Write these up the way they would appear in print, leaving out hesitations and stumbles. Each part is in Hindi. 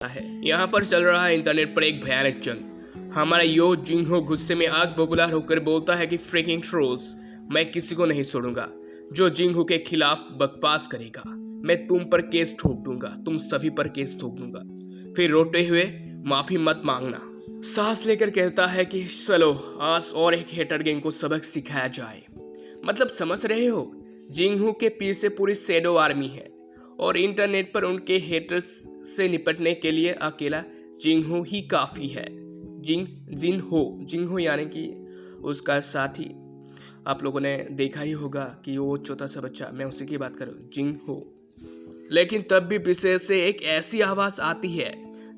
है। यहाँ पर चल रहा है इंटरनेट पर एक भयानक जंग। हमारा यो जिंगहो गुस्से में आग बबूला होकर बोलता है कि फ्रीकिंग ट्रोल्स, मैं किसी को नहीं छोड़ूंगा जो जिंगहो के खिलाफ बकवास करेगा। मैं तुम पर केस ठोक दूंगा, तुम सभी पर केस ठोक दूंगा। फिर रोते हुए माफी मत मांगना सांस लेकर कहता है कि चलो आज और एक हेटर गैंग को सबक सिखाया जाए। मतलब समझ रहे हो, जिंगहो के पीछे पूरी शैडो आर्मी है और इंटरनेट पर उनके हेटर्स से निपटने के लिए अकेला जिंगहो ही काफी है। जिंगहो यानी कि उसका साथी। आप लोगों ने देखा ही होगा कि वो छोटा सा बच्चा, मैं उसी की बात कर रहा हूँ, जिंगहो। लेकिन तब भी पीछे से एक ऐसी आवाज आती है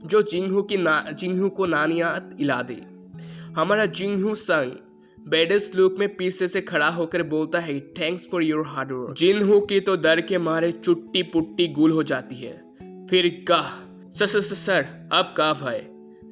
जो जिंगहो को नानियात इला दे। हमारा जिंगहो संग बेडेस लुक में पीछे से खड़ा होकर बोलता है thanks for your hard work. Jinho की तो डर के मारे चुट्टी पुट्टी गुल हो जाती है। फिर सर अब काफ है।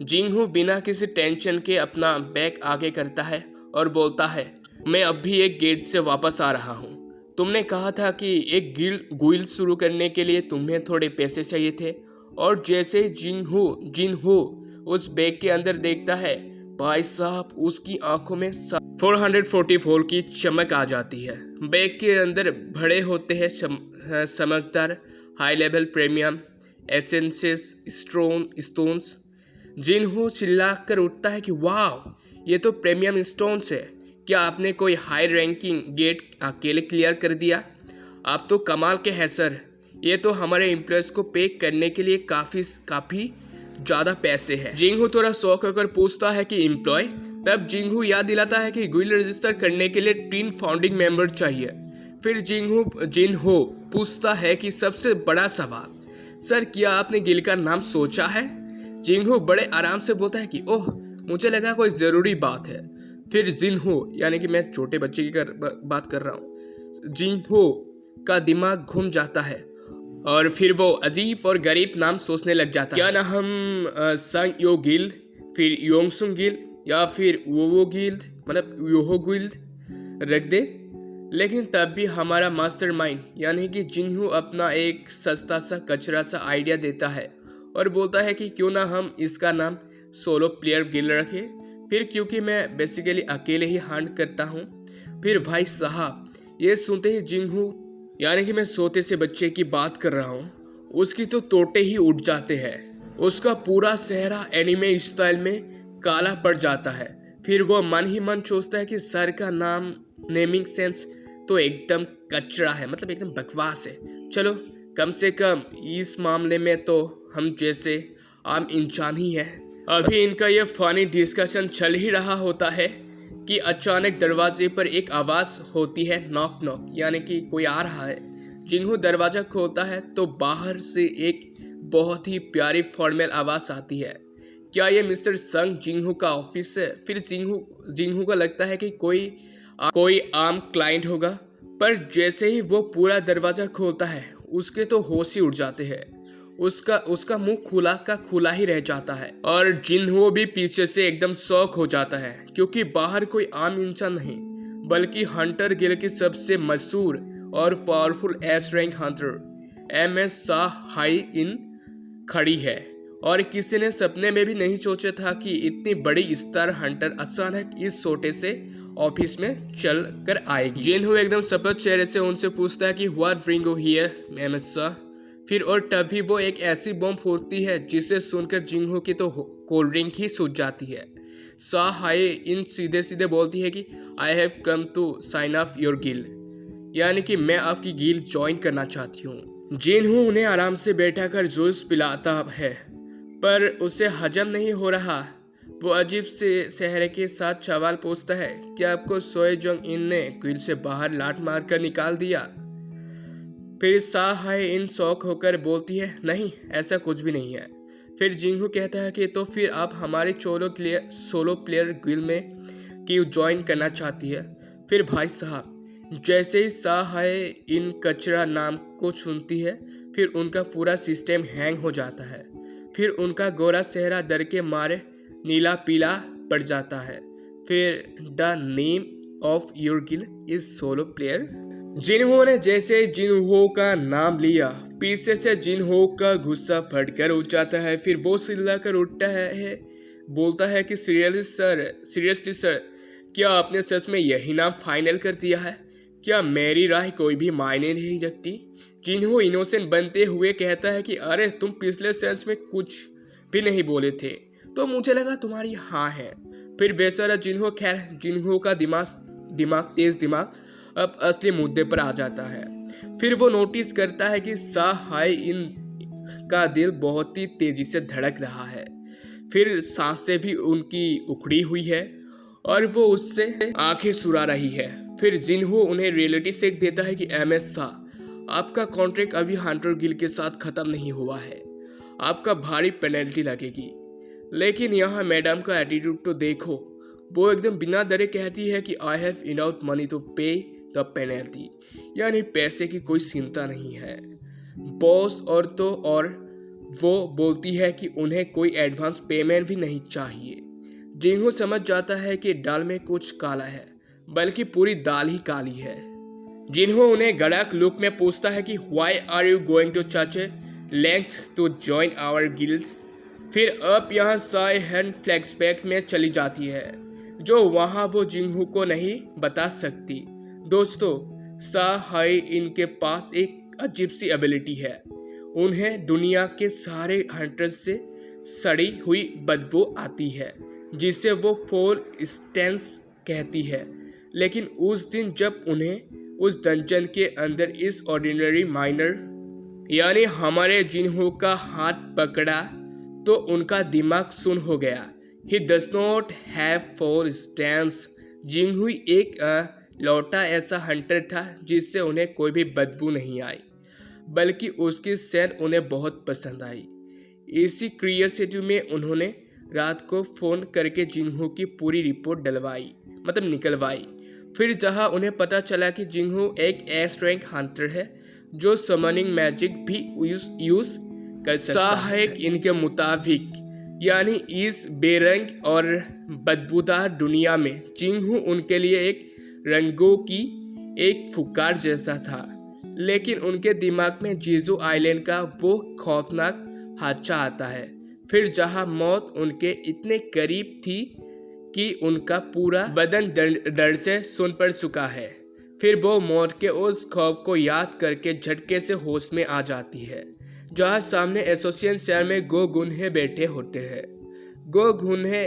जिंगहो बिना किसी टेंशन के अपना बैग आगे करता है और बोलता है मैं अब भी एक गेट से वापस आ रहा हूँ। तुमने कहा था कि एक गुइल्ड शुरू करने के लिए तुम्हें थोड़े पैसे चाहिए थे। और जैसे जिंगहो उस बैग के अंदर देखता है, भाई साहब उसकी आंखों में 444 की चमक आ जाती है। बैग के अंदर भरे होते हैं चमकदार high level premium essences stones. Jinho चिल्लाकर उठता है कि वाह, ये तो प्रीमियम स्टोन्स है। क्या आपने कोई हाई रैंकिंग गेट अकेले क्लियर कर दिया? आप तो कमाल के हैं सर। ये तो हमारे एम्प्लॉयज को पे करने के लिए काफ़ी ज़्यादा पैसे हैं। जिंगहो थोड़ा शौक होकर पूछता है कि एम्प्लॉय? तब जिंगहो याद दिलाता है कि गुइल्ड रजिस्टर करने के लिए 3 फाउंडिंग मेंबर चाहिए। फिर जिंगहो पूछता है कि सबसे बड़ा सवाल, सर क्या आपने गिल का नाम सोचा है? जिंगहो बड़े आराम से बोलता है कि ओह, मुझे लगा कोई ज़रूरी बात है। फिर जिंगहो यानी कि मैं छोटे बच्चे की बात कर रहा हूँ, जिंगहो का दिमाग घूम जाता है और फिर वो अजीब और गरीब नाम सोचने लग जाता है। क्या ना हम संग यो गिल्ड, फिर योंगसुंग गिल्ड या फिर वो गिल्ड, मतलब योहो गिल्ड रख दे। लेकिन तब भी हमारा मास्टरमाइंड यानी कि जिंगहो अपना एक सस्ता सा कचरा सा आइडिया देता है और बोलता है कि क्यों ना हम इसका नाम सोलो प्लेयर गिल्ड रखें। फिर क्योंकि मैं बेसिकली अकेले ही हंट करता हूँ। फिर भाई साहब ये सुनते ही जिंगहो यानी कि मैं सोते से बच्चे की बात कर रहा हूँ, उसकी तो तोटे ही उठ जाते हैं। उसका पूरा चेहरा एनिमे स्टाइल में काला पड़ जाता है। फिर वो मन ही मन सोचता है कि सर का नाम नेमिंग सेंस तो एकदम कचरा है, मतलब एकदम बकवास है। चलो कम से कम इस मामले में तो हम जैसे आम इंसान ही है। अभी इनका ये फनी डिस्कशन चल ही रहा होता है कि अचानक दरवाजे पर एक आवाज़ होती है, नॉक नॉक, यानी कि कोई आ रहा है। जिंगहो दरवाज़ा खोलता है तो बाहर से एक बहुत ही प्यारी फॉर्मल आवाज़ आती है। क्या ये मिस्टर संग जिंगहो का ऑफिस है? फिर जिंगहो को लगता है कि कोई आम क्लाइंट होगा, पर जैसे ही वो पूरा दरवाज़ा खोलता है उसके तो होश ही उड़ जाते हैं। उसका मुंह खुला का खुला ही रह जाता है और जिंगहो भी पीछे से एकदम शॉक हो जाता है, क्योंकि बाहर कोई आम इंसान नहीं बल्कि हंटर गिल्ड की सबसे मशहूर और powerful S rank Hunter MS Shah high in खड़ी है। और किसी ने सपने में भी नहीं सोचा था कि इतनी बड़ी स्टार हंटर अचानक इस छोटे से ऑफिस में चल कर आएगी। जिंगहो एकदम सपत चेहरे से उनसे पूछता है कि what bring you here MS Shah? फिर और तभी वो एक ऐसी बम फोड़ती है जिसे सुनकर जिंगहो की तो कोल्ड ड्रिंक ही सूझ जाती है। शाह हाई इन सीधे सीधे बोलती है कि I have come to sign off your guild, यानी कि मैं आपकी गिल्ड ज्वाइन करना चाहती हूँ। जिंगहो उन्हें आराम से बैठा कर जूस पिलाता है, पर उसे हजम नहीं हो रहा। वो अजीब से चेहरे के साथ सवाल पूछता है, क्या आपको सोए जोंग इन ने गिल्ड से बाहर लात मार कर निकाल दिया? फिर शाह हाई इन शौक होकर बोलती है, नहीं ऐसा कुछ भी नहीं है। फिर जिंगहो कहता है कि तो फिर आप हमारे सोलो प्लेयर गिल्ड में क्यों ज्वाइन करना चाहती है? फिर भाई साहब जैसे ही शाह हाई इन कचरा नाम को सुनती है, फिर उनका पूरा सिस्टम हैंग हो जाता है। फिर उनका गोरा चेहरा डर के मारे नीला पीला पड़ जाता है। फिर the name of your guild is solo player जिन्हो ने जैसे जिन्हो का नाम लिया, पीछे से जिन्हो का गुस्सा फटकर उठ जाता है। फिर वो चिल्लाकर उठता है, बोलता है कि सीरियसली सर, क्या आपने सच में यही नाम फाइनल कर दिया है? क्या मेरी राय कोई भी मायने नहीं रखती? जिन्हो इनोसेंट बनते हुए कहता है कि अरे तुम पिछले सेंस में कुछ भी नहीं बोले थे, तो मुझे लगा तुम्हारी हाँ है। फिर बेचारा जिन्हो, खैर जिन्हो का तेज दिमाग अब असली मुद्दे पर आ जाता है। फिर वो नोटिस करता है कि हाई इन का दिल बहुत ही तेजी से धड़क रहा है। फिर सांसें भी उनकी उखड़ी हुई है और वो उससे आंखें सुरा रही है। फिर जिन्हो उन्हें रियलिटी चेक देता है कि MS शाह, आपका कॉन्ट्रैक्ट अभी हंटर गिल के साथ खत्म नहीं हुआ है, आपका भारी पेनल्टी लगेगी। लेकिन यहाँ मैडम का एटीट्यूड तो देखो, वो एकदम बिना डरे कहती है कि I have enough money to pay the penalty, यानी पैसे की कोई चिंता नहीं है बॉस। और वो बोलती है कि उन्हें कोई एडवांस पेमेंट भी नहीं चाहिए। जिन्हो समझ जाता है कि दाल में कुछ काला है, बल्कि पूरी दाल ही काली है। जिन्हो उन्हें गड़क लुक में पूछता है कि why are you going to such a length to join our guild. फिर अब यहाँ साई हैंड फ्लैशबैक में चली जाती है, जो वहाँ वो जिन्हो को नहीं बता सकती। दोस्तों, हाई इनके पास एक अजीब सी एबिलिटी है, उन्हें दुनिया के सारे हंटर्स से सड़ी हुई बदबू आती है, जिसे वो फोर स्टेंस कहती है। लेकिन उस दिन जब उन्हें उस डंजन के अंदर इस ऑर्डिनरी माइनर यानी हमारे जिन्हो का हाथ पकड़ा, तो उनका दिमाग सुन हो गया। He does not have four stands। जिन्हो एक लौटा ऐसा हंटर था जिससे उन्हें कोई भी बदबू नहीं आई, बल्कि उसकी सेंट उन्हें बहुत पसंद आई। इसी क्यूरियोसिटी में उन्होंने रात को फ़ोन करके जिन्हो की पूरी रिपोर्ट निकलवाई। फिर जहां उन्हें पता चला कि जिन्हो एक एस रैंक हंटर है जो समनिंग मैजिक भी यूज कर सकता है। इनके मुताबिक, यानी इस बेरंग और बदबूदार दुनिया में जिन्हो उनके लिए एक रंगों की एक फुकार जैसा था। लेकिन उनके दिमाग में जीजू आइलैंड का वो खौफनाक हादसा आता है, फिर जहां मौत उनके इतने करीब थी कि उनका पूरा बदन डर से सुन पड़ चुका है। फिर वो मौत के उस खौफ को याद करके झटके से होश में आ जाती है, जहां सामने एसोसिएशन शहर में गो गुन्हे बैठे होते हैं। गो गुन्हे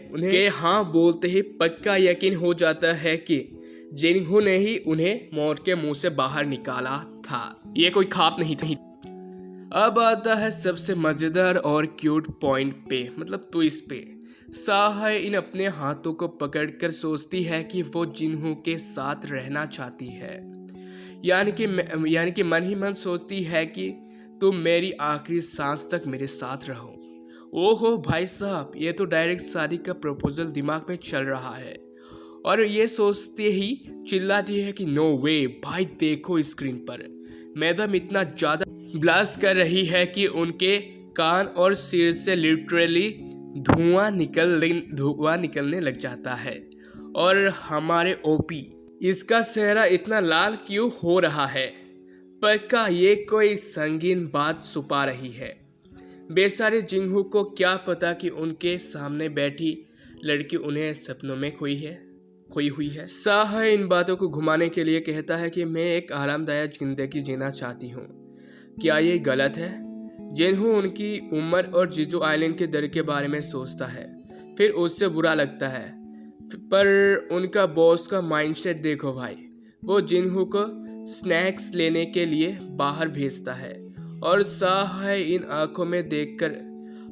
उन्हें के हाँ बोलते ही पक्का यकीन हो जाता है कि जिन्हो ने ही उन्हें मौत के मुंह से बाहर निकाला था, ये कोई खाफ नहीं था। अब आता है सबसे मजेदार और क्यूट पॉइंट पे, मतलब ट्विस्ट पे। साहाय इन अपने हाथों को पकड़कर सोचती है कि वो जिन्हो के साथ रहना चाहती है, यानी कि मन ही मन सोचती है कि तुम मेरी आखिरी सांस तक मेरे साथ रहो। ओहो भाई साहब, ये तो डायरेक्ट शादी का प्रपोजल दिमाग में चल रहा है। और ये सोचते ही चिल्लाती है कि नो वे भाई, देखो स्क्रीन पर मैडम इतना ज़्यादा ब्लास्ट कर रही है कि उनके कान और सिर से लिटरली धुआं निकलने लग जाता है। और हमारे ओपी, इसका चेहरा इतना लाल क्यों हो रहा है? पक्का ये कोई संगीन बात छुपा रही है। बेचारे जिन्हो को क्या पता कि उनके सामने बैठी लड़की उन्हें सपनों में खोई हुई है। साहा इन बातों को घुमाने के लिए कहता है कि मैं एक आरामदायक जिंदगी जीना चाहती हूँ। क्या ये गलत है? जिन्हो उनकी उम्र और जीजू आइलैंड के दर के बारे में सोचता है, फिर उससे बुरा लगता है। पर उनका बॉस का माइंडसेट देखो भाई, वो जिन्हो को स्नैक्स लेने के लिए बाहर भेजता है और साहाय इन आंखों में देखकर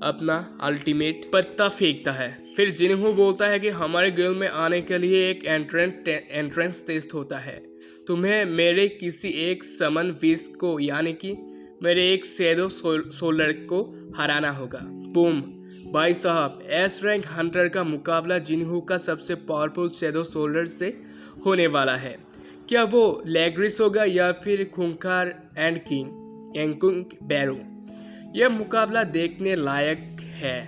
अपना अल्टीमेट पत्ता फेंकता है। फिर जिन्हो बोलता है कि हमारे गिल्ड में आने के लिए एक एंट्रेंस टेस्ट होता है, तुम्हें मेरे किसी एक समन विश को, यानी कि मेरे एक शैडो सोलर को हराना होगा। बूम भाई साहब, एस रैंक हंटर का मुकाबला जिन्हो का सबसे पावरफुल शैडो सोलर से होने वाला है। क्या वो लेग्रिस होगा या फिर खूंखार एंड किंग एंकुंग बैरो? यह मुकाबला देखने लायक है।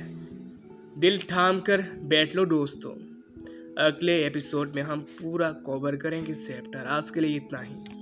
दिल थाम कर बैठ लो दोस्तों। अगले एपिसोड में हम पूरा कवर करेंगे चैप्टर। आज के लिए इतना ही।